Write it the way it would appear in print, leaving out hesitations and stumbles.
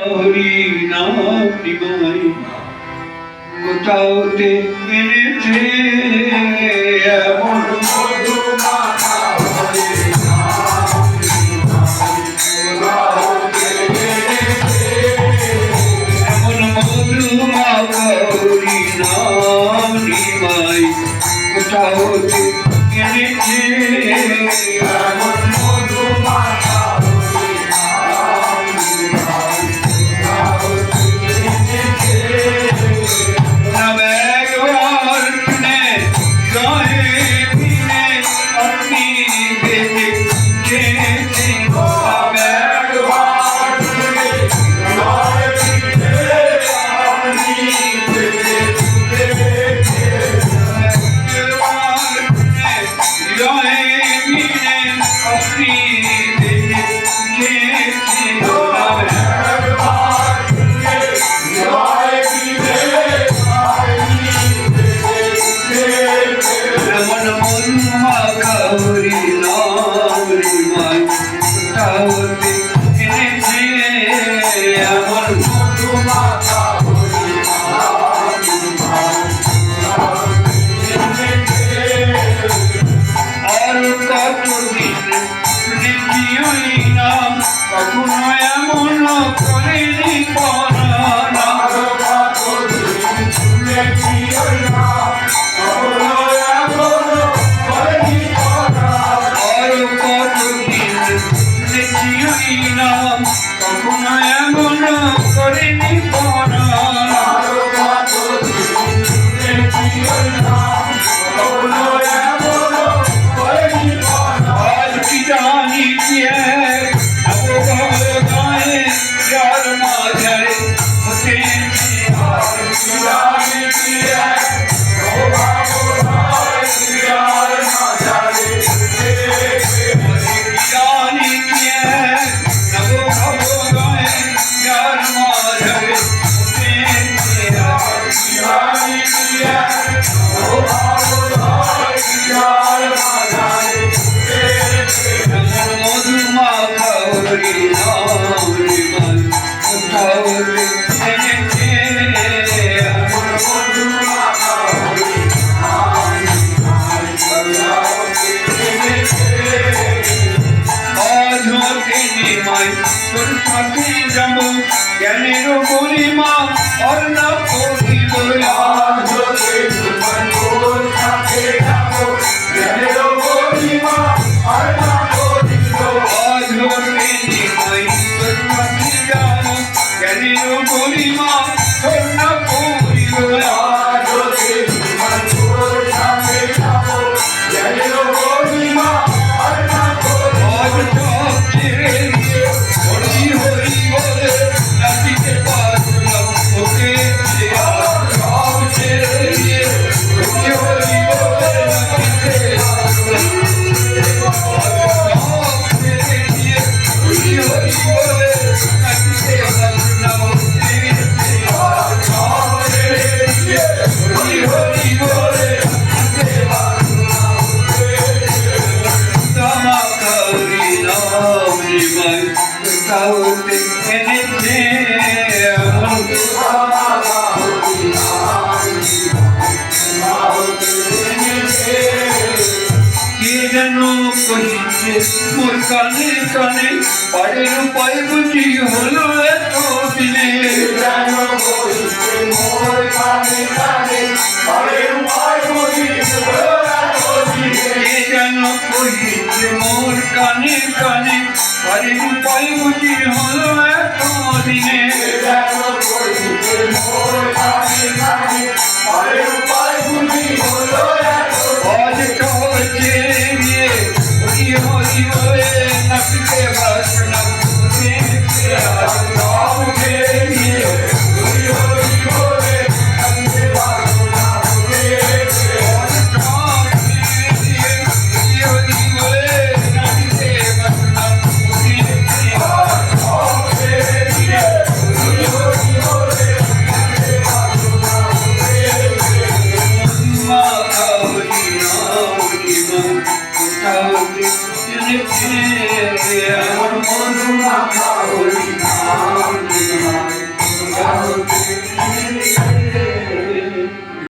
হরি নাম নিমাই কোথাওতে এনেছে এমন মধু মাখা হরি নাম কোথাওতে এনেছে এমন মধু মাখা হরি নাম নিমাই কোথাওতে এনেছে এমন মধু মাখা জ্ঞানের গরিমা অর্ণা করিব মোর কানে কানে পাড়ের উপায় বুঝি হলো এত দিনে মোর কানে কানে পাড়ের উপায় বুঝি হলো এত দিনে যেন কহিছে মোর কানে কানে পাড়ের উপায় বুঝি হলো এত দিনে যেন কহিছে মোর কানে কানে পাড়ের উপায় বুঝি হলো এত আজ কাছে রে হরি বলে নাচতে বাসনা দেখতে নাম দিয়ে হরি হরি বলে নাচতে বাসনা দেখতে নাম দিয়ে হরি বলে নাচতে বাসনা দেখতে নাম দিয়ে হরি হরি বলে নাচতে বাসনা দেখতে রে